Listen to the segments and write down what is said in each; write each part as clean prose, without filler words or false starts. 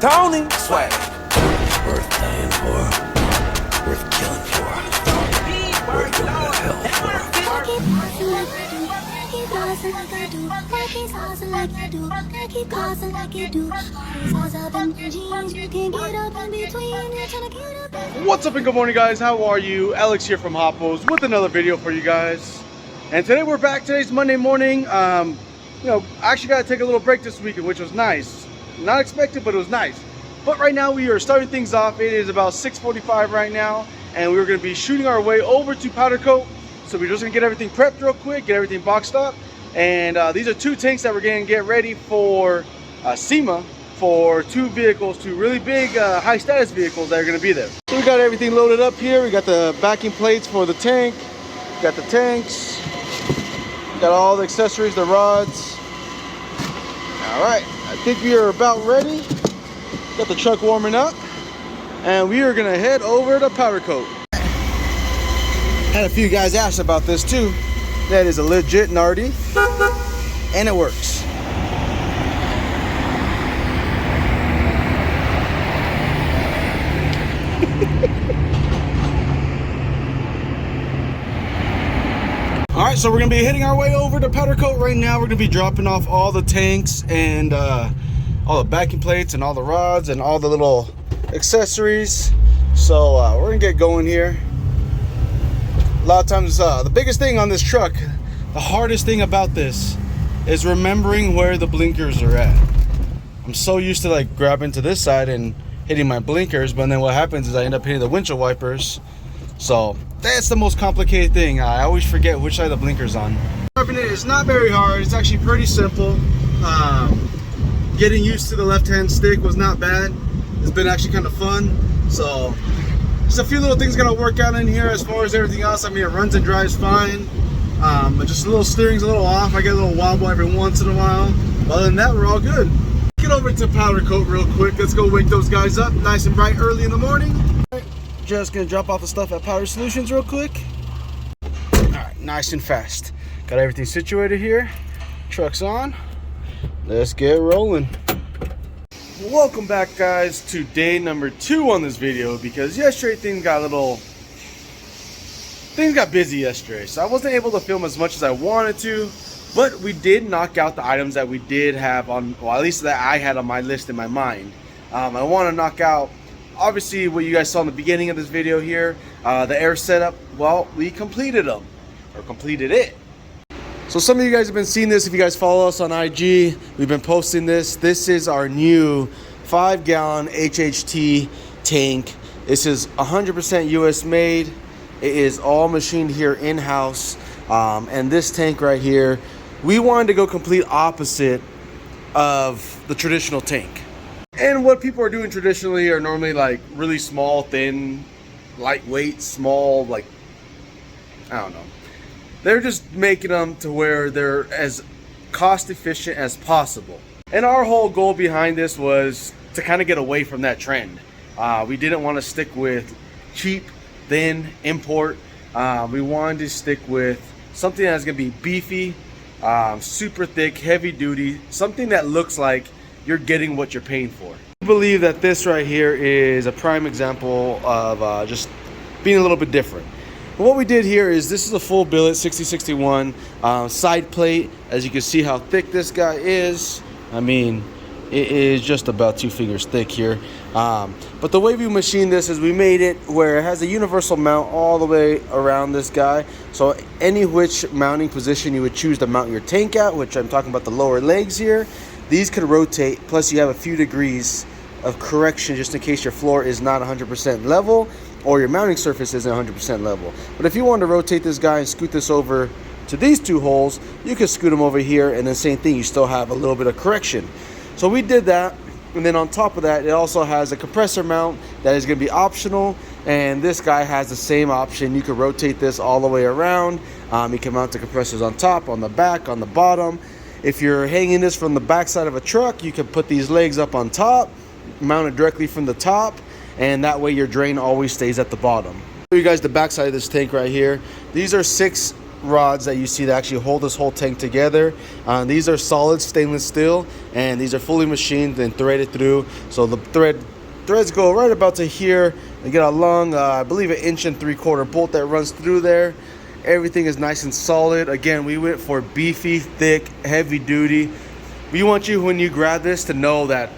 Tony swag. Worth dying for, worth killing for, worth going to hell for. What's up and good morning, guys? How are you? Alex here from Hoppos with another video for you guys. And today we're back. Today's Monday morning. I actually got to take a little break this weekend, which was nice. Not expected, but it was nice. But right now we are starting things off. It is about 6:45 right now, and we're going to be shooting our way over to powder coat. So we're just going to get everything prepped real quick, get everything boxed up. And these are two tanks that we're going to get ready for SEMA for two vehicles, two really big high status vehicles that are going to be there. So we got everything loaded up here. We got the backing plates for the tank, got the tanks, got all the accessories, the rods. All right, I think we are about ready. Got the truck warming up, and we are gonna head over to powder coat. Had a few guys ask about this too. That is a legit Nardi, and it works. All right, so we're gonna be heading our way over to powder coat right now. We're gonna be dropping off all the tanks and all the backing plates and all the rods and all the little accessories. So we're gonna get going here. A lot of times the biggest thing on this truck, the hardest thing about this is remembering where the blinkers are at. I'm so used to like grabbing to this side and hitting my blinkers, but then what happens is I end up hitting the windshield wipers. So that's the most complicated thing. I always forget which side the blinker's on. It's not very hard. It's actually pretty simple. Getting used to the left-hand stick was not bad. It's been actually kind of fun. So just a few little things gonna work out in here. As far as everything else, I mean, it runs and drives fine. But just a little steering's a little off. I get a little wobble every once in a while. Other than that, we're all good. Get over to powder coat real quick. Let's go wake those guys up nice and bright early in the morning. Just gonna drop off the stuff at Powder Solutions real quick. All right, nice and fast. Got everything situated here. Truck's on. Let's get rolling. Welcome back, guys, to day number 2 on this video, because yesterday things got busy yesterday, so I wasn't able to film as much as I wanted to, but we did knock out the items that we did have on, well, at least that I had on my list in my mind. I want to knock out obviously what you guys saw in the beginning of this video here, the air setup. Well, we completed them, or completed it. So some of you guys have been seeing this. If you guys follow us on IG, we've been posting this. This is our new 5-gallon HHT tank. This is 100% US made. It is all machined here in-house. And this tank right here, we wanted to go complete opposite of the traditional tank. And what people are doing traditionally are normally like really small, thin, lightweight, small, like, I don't know. They're just making them to where they're as cost efficient as possible. And our whole goal behind this was to kind of get away from that trend. We didn't want to stick with cheap, thin, import. We wanted to stick with something that's going to be beefy, super thick, heavy duty, something that looks like you're getting what you're paying for. I believe that this right here is a prime example of just being a little bit different. But what we did here is, this is a full billet 6061 side plate. As you can see how thick this guy is. I mean, it is just about 2 fingers thick here. But the way we machined this is we made it where it has a universal mount all the way around this guy. So any which mounting position you would choose to mount your tank at, which I'm talking about the lower legs here, these could rotate. Plus you have a few degrees of correction just in case your floor is not 100% level or your mounting surface isn't 100% level. But if you wanted to rotate this guy and scoot this over to these 2 holes, you can scoot them over here, and then same thing, you still have a little bit of correction. So we did that, and then on top of that, it also has a compressor mount that is going to be optional, and this guy has the same option. You can rotate this all the way around. You can mount the compressors on top, on the back, on the bottom. If you're hanging this from the back side of a truck, you can put these legs up on top, mount it directly from the top, and that way your drain always stays at the bottom. Show you guys the back side of this tank right here. These are 6 rods that you see that actually hold this whole tank together. These are solid stainless steel, and these are fully machined and threaded through. So the threads go right about to here. They get a long, I believe, 1.75 inch bolt that runs through there. Everything is nice and solid. Again, we went for beefy, thick, heavy duty. We want you, when you grab this, to know that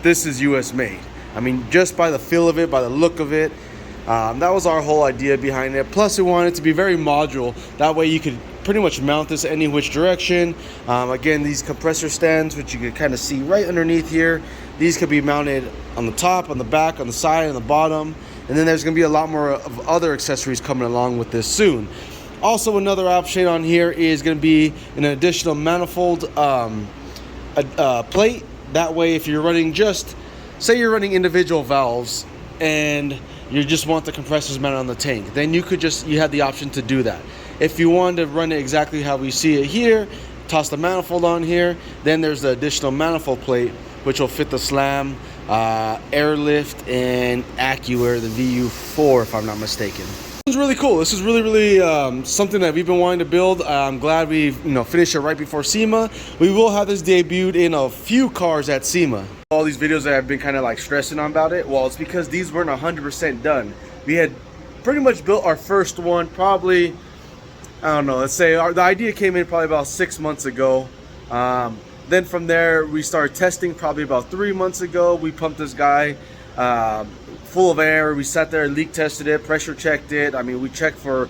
this is US made. I mean, just by the feel of it, by the look of it. That was our whole idea behind it. Plus, we wanted it to be very modular. That way you could pretty much mount this any which direction. Again, these compressor stands, which you can kind of see right underneath here, these could be mounted on the top, on the back, on the side, and the bottom. And then there's going to be a lot more of other accessories coming along with this soon. Also, another option on here is going to be an additional manifold plate. That way, if you're running say you're running individual valves and you just want the compressors mounted on the tank, then you have the option to do that. If you wanted to run it exactly how we see it here, toss the manifold on here, then there's the additional manifold plate, which will fit the SLAM, Airlift, and AccuAir, the VU4, if I'm not mistaken. This is really cool. This is really something that we've been wanting to build. I'm glad we've finished it right before SEMA. We will have this debuted in a few cars at SEMA. All these videos that I've been kind of like stressing on about it, well, it's because these weren't 100% done. We had pretty much built our first one probably, I don't know, let's say the idea came in probably about 6 months ago. Then from there we started testing probably about 3 months ago. We pumped this guy full of air. We sat there and leak tested it, pressure checked it. I mean, we checked for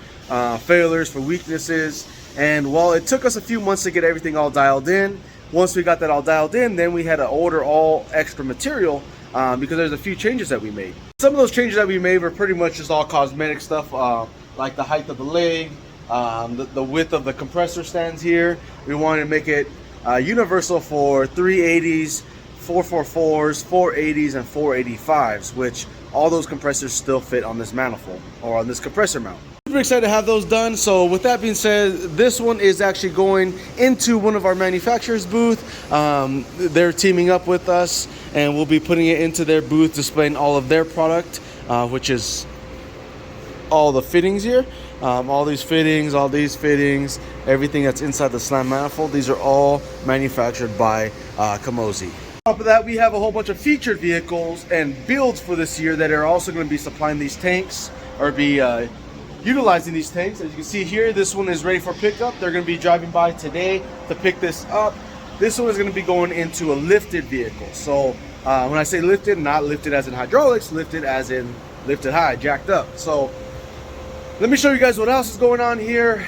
failures, for weaknesses. And while it took us a few months to get everything all dialed in, once we got that all dialed in, then we had to order all extra material because there's a few changes that we made. Some of those changes that we made were pretty much just all cosmetic stuff, like the height of the leg, the width of the compressor stands here. We wanted to make it universal for 380s, 444s, 480s, and 485s, which all those compressors still fit on this manifold or on this compressor mount. Super excited to have those done. So with that being said, this one is actually going into one of our manufacturers' booth. They're teaming up with us, and we'll be putting it into their booth, displaying all of their product, which is all the fittings here. All these fittings, everything that's inside the SLAM manifold, these are all manufactured by Kamosi. On top of that, we have a whole bunch of featured vehicles and builds for this year that are also going to be supplying these tanks, or be utilizing these tanks. As you can see here, this one is ready for pickup. They're going to be driving by today to pick this up. This one is going to be going into a lifted vehicle. So when I say lifted, not lifted as in hydraulics, lifted as in lifted high, jacked up. So let me show you guys what else is going on here.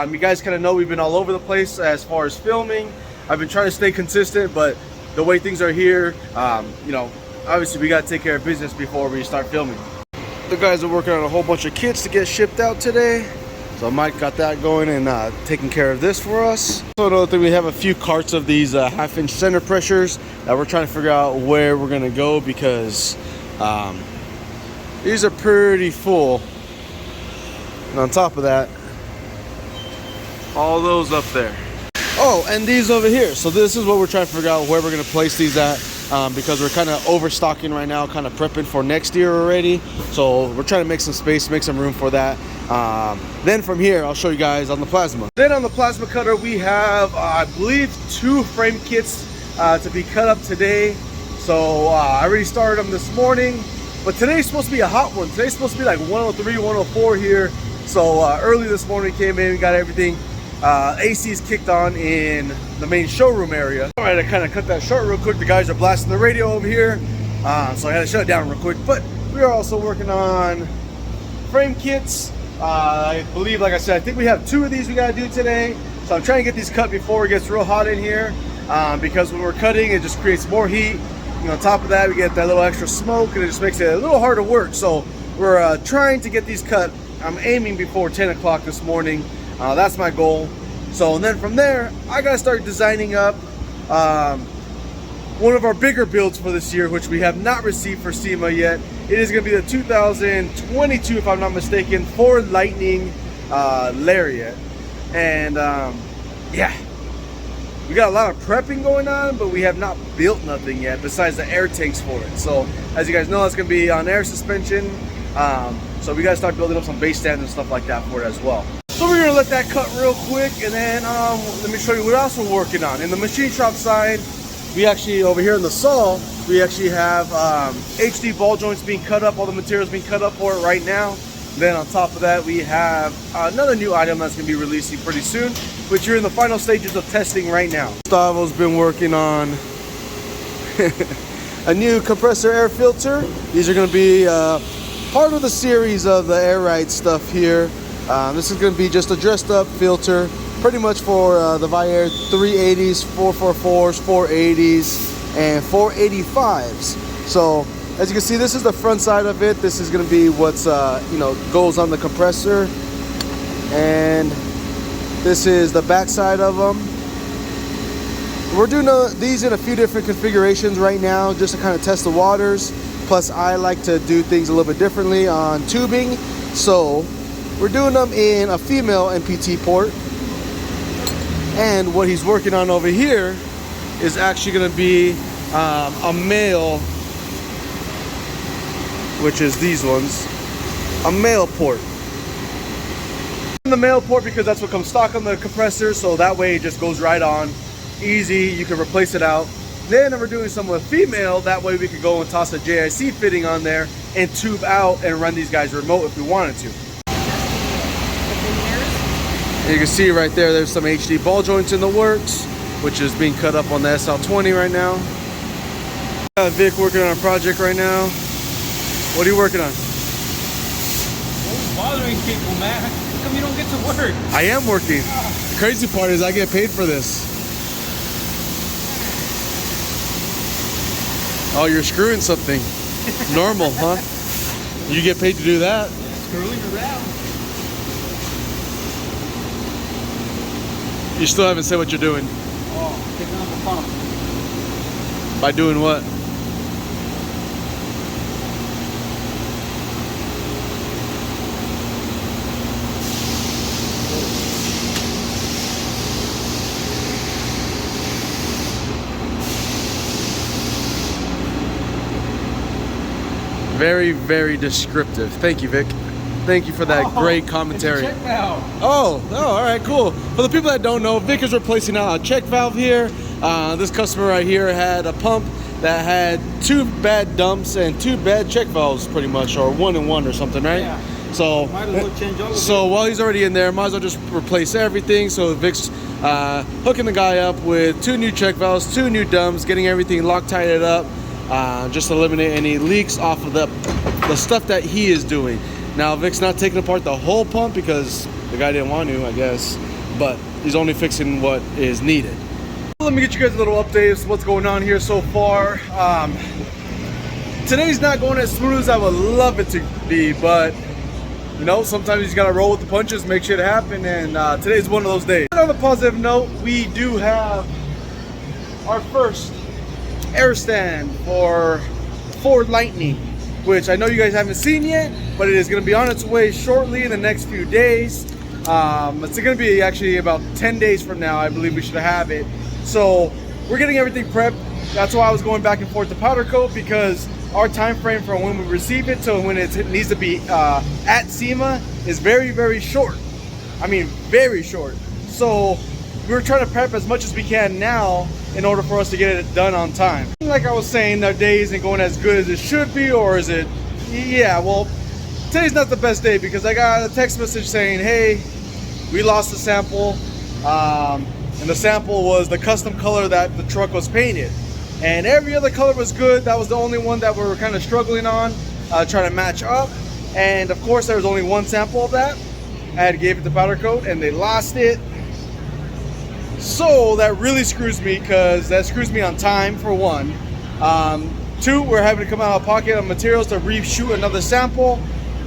You guys kind of know we've been all over the place as far as filming. I've been trying to stay consistent, but the way things are here, obviously we got to take care of business before we start filming. The guys are working on a whole bunch of kits to get shipped out today. So Mike got that going and taking care of this for us. So another thing, we have a few carts of these 1/2-inch center pressures that we're trying to figure out where we're going to go, because these are pretty full. And on top of that, all those up there. Oh, and these over here. So this is what we're trying to figure out, where we're going to place these at, because we're kind of overstocking right now, kind of prepping for next year already. So we're trying to make some space, make some room for that. Then from here, I'll show you guys on the plasma. Then on the plasma cutter, we have, I believe, 2 frame kits to be cut up today. So I already started them this morning, but today's supposed to be a hot one. Today's supposed to be like 103, 104 here. So early this morning, came in, we got everything. AC's kicked on in the main showroom area. All right, I kind of cut that short real quick. The guys are blasting the radio over here, so I had to shut it down real quick. But we are also working on frame kits. I believe, like I said, I think we have 2 of these we gotta do today. So I'm trying to get these cut before it gets real hot in here, because when we're cutting, it just creates more heat. On top of that, we get that little extra smoke, and it just makes it a little hard to work. So we're trying to get these cut. I'm aiming before 10 o'clock this morning. That's my goal. So, and then from there, I gotta start designing up one of our bigger builds for this year, which we have not received for SEMA yet. It is gonna be the 2022, if I'm not mistaken, Ford Lightning Lariat. And yeah, we got a lot of prepping going on, but we have not built nothing yet besides the air tanks for it. So as you guys know, it's gonna be on air suspension. So we gotta start building up some base stands and stuff like that for it as well. So we're gonna let that cut real quick, and then let me show you what else we're working on. In the machine shop side, we actually, over here in the saw, we actually have HD ball joints being cut up, all the materials being cut up for it right now. Then on top of that, we have another new item that's gonna be releasing pretty soon, which you're in the final stages of testing right now. Gustavo's been working on a new compressor air filter. These are gonna be part of the series of the air ride stuff here. This is gonna be just a dressed up filter, pretty much for the Viair 380s, 444s, 480s, and 485s. So as you can see, this is the front side of it. This is going to be what's goes on the compressor, and this is the back side of them. We're doing these in a few different configurations right now, just to kind of test the waters. Plus, I like to do things a little bit differently on tubing, so we're doing them in a female MPT port. And what he's working on over here is actually going to be a male, which is these ones, a male port. The male port because that's what comes stock on the compressor, so that way it just goes right on, easy, you can replace it out. Then we're doing some with female, that way we could go and toss a JIC fitting on there and tube out and run these guys remote if we wanted to. And you can see right there, there's some HD ball joints in the works, which is being cut up on the SL20 right now. Vic working on a project right now. What are you working on? What's bothering people, man? How come you don't get to work? I am working. The crazy part is I get paid for this. Oh, you're screwing something. Normal, huh? You get paid to do that. Screwing around. You still haven't said what you're doing. Oh, taking off the pump. By doing what? Very, very descriptive. Thank you, Vic. Thank you for that great commentary. It's a check valve. Oh, all right, cool. For the people that don't know, Vic is replacing a check valve here. This customer right here had a pump that had 2 bad dumps and 2 bad check valves, pretty much, or 1 and 1 or something, right? Yeah. So, might as well change all of so while he's already in there, might as well just replace everything. So Vic's hooking the guy up with 2 new check valves, 2 new dumps, getting everything Loctited up, just to eliminate any leaks off of the stuff that he is doing. Now Vic's not taking apart the whole pump because the guy didn't want to, I guess, but he's only fixing what is needed. Let me get you guys a little update of what's going on here so far. Today's not going as smooth as I would love it to be, but you know, sometimes you just gotta roll with the punches, make shit happen, and today's one of those days. On a positive note, we do have our first air stand for Ford Lightning, which I know you guys haven't seen yet, but it is going to be on its way shortly in the next few days. It's going to be actually about 10 days from now, I believe we should have it. So we're getting everything prepped. That's why I was going back and forth to powder coat, because our time frame from when we receive it to when it needs to be at SEMA is very, very short. I mean, very short. So we're trying to prep as much as we can now in order for us to get it done on time. Like I was saying, our day isn't going as good as it should be, or is it? Yeah, well, today's not the best day because I got a text message saying, hey, we lost the sample, and the sample was the custom color that the truck was painted. And every other color was good. That was the only one that we were kind of struggling on, trying to match up. And of course, there was only one sample of that. I had to give it to powder coat and they lost it. So that really screws me, because that screws me on time, for one. 2, we're having to come out of pocket on materials to reshoot another sample.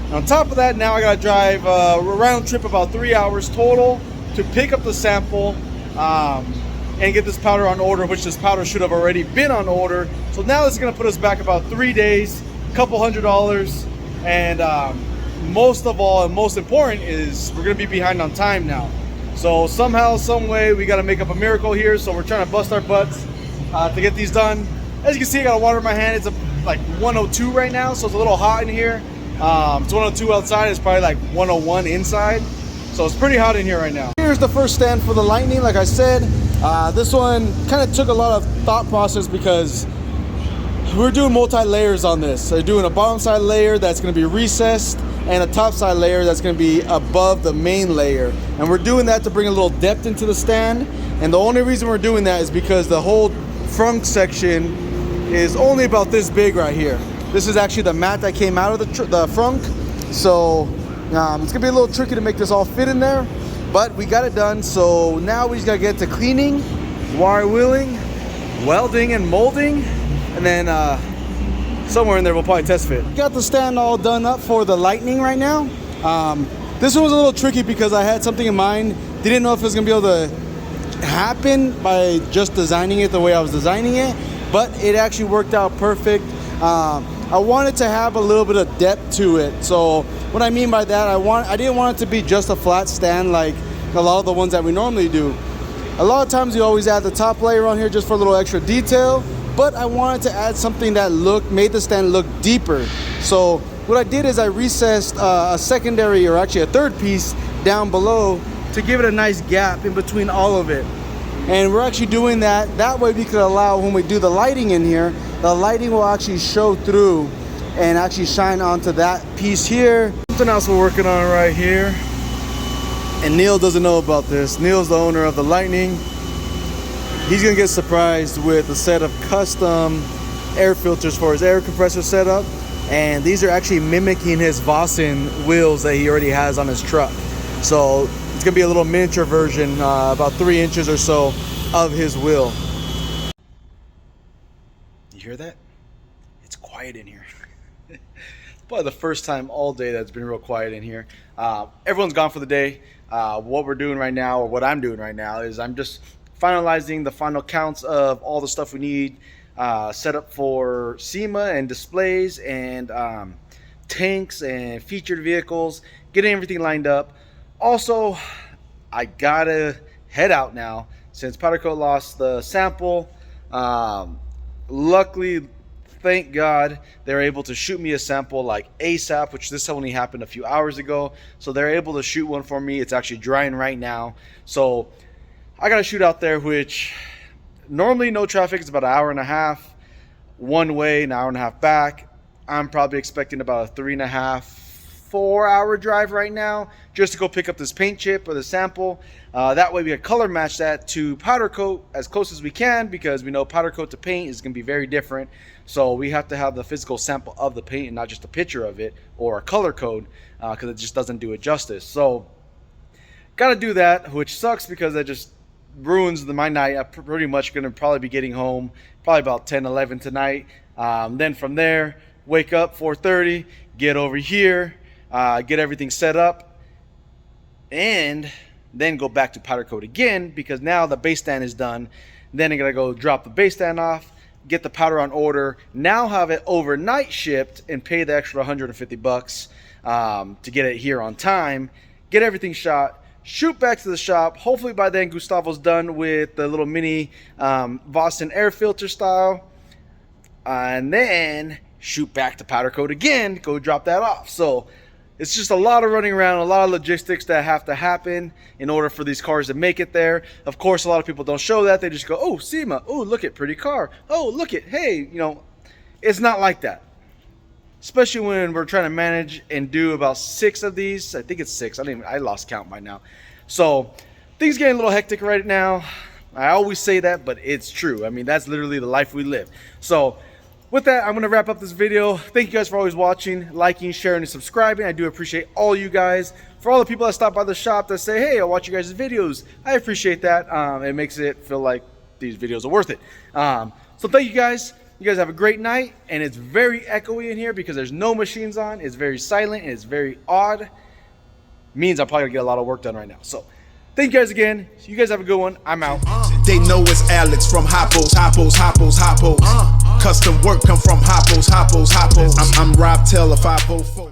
And on top of that, now I gotta drive a round trip about 3 hours total to pick up the sample and get this powder on order, which this powder should have already been on order. So now this is gonna put us back about 3 days, a couple $100, and most of all, and most important, is we're gonna be behind on time now. So somehow, some way, we got to make up a miracle here. So we're trying to bust our butts to get these done. As you can see, I got water in my hand. It's like 102 right now, so it's a little hot in here. It's 102 outside. It's probably like 101 inside. So it's pretty hot in here right now. Here's the first stand for the Lightning. Like I said, this one kind of took a lot of thought process because we're doing multi-layers on this. So doing a bottom side layer that's going to be recessed and a top side layer that's going to be above the main layer. And we're doing that to bring a little depth into the stand. And the only reason we're doing that is because the whole front section is only about this big right here. This is actually the mat that came out of the frunk. So it's gonna be a little tricky to make this all fit in there, but we got it done. So now we just gotta get to cleaning, wire wheeling, welding and molding, and then somewhere in there we'll probably test fit. Got the stand all done up for the Lightning right now. This one was a little tricky because I had something in mind. Didn't know if it was gonna be able to happen by just designing it the way I was designing it, but it actually worked out perfect. I wanted to have a little bit of depth to it. So what I mean by that, I didn't want it to be just a flat stand like a lot of the ones that we normally do. A lot of times you always add the top layer on here just for a little extra detail, but I wanted to add something that made the stand look deeper. So what I did is I recessed a secondary, or actually a third piece down below to give it a nice gap in between all of it. And we're actually doing that. That way we could allow, when we do the lighting in here, the lighting will actually show through and actually shine onto that piece here. Something else we're working on right here, and Neil doesn't know about this. Neil's the owner of the Lightning. He's gonna get surprised with a set of custom air filters for his air compressor setup. And these are actually mimicking his Vossen wheels that he already has on his truck. So it's gonna be a little miniature version, about 3 inches or so of his wheel. You hear that? It's quiet in here. It's probably the first time all day that's been real quiet in here. Everyone's gone for the day. What we're doing right now, or what I'm doing right now, is I'm just finalizing the final counts of all the stuff we need set up for SEMA and displays and tanks and featured vehicles, getting everything lined up. Also, I gotta head out now since Powder Coat lost the sample. Luckily, thank God, they're able to shoot me a sample like ASAP, which this only happened a few hours ago. So they're able to shoot one for me. It's actually drying right now. So I gotta shoot out there, which normally no traffic. It's about an hour and a half one way, an hour and a half back. I'm probably expecting about a 3.5, 4 hour drive right now just to go pick up this paint chip or the sample. That way we can color match that to powder coat as close as we can, because we know powder coat to paint is going to be very different. So we have to have the physical sample of the paint and not just a picture of it or a color code, because it just doesn't do it justice. So got to do that, which sucks because that just ruins my night. I'm pretty much going to probably be getting home probably about 10, 11 tonight. Then from there, wake up 4:30, get over here, get everything set up, and then go back to powder coat again, because now the base stand is done. Then I gotta go drop the base stand off, get the powder on order, now have it overnight shipped and pay the extra 150 bucks to get it here on time, get everything shot, shoot back to the shop. Hopefully by then Gustavo's done with the little mini Vossen air filter style, and then shoot back to powder coat again, go drop that off. So it's just a lot of running around, a lot of logistics that have to happen in order for these cars to make it there. Of course, a lot of people don't show that. They just go, oh, SEMA, oh, look at pretty car, oh, look at, hey, you know, it's not like that. Especially when we're trying to manage and do about 6 of these. I think it's 6. I lost count by now. So things getting a little hectic right now. I always say that, but it's true. I mean, that's literally the life we live. So with that, I'm going to wrap up this video. Thank you guys for always watching, liking, sharing, and subscribing. I do appreciate all you guys. For all the people that stop by the shop that say, hey, I'll watch you guys' videos, I appreciate that. It makes it feel like these videos are worth it. So thank you guys. You guys have a great night. And it's very echoey in here because there's no machines on. It's very silent and it's very odd. Means I'm probably going to get a lot of work done right now. So thank you guys again. You guys have a good one. I'm out. They know it's Alex from Hoppos. Custom work come from Hoppos. I'm Rob Taylor 504.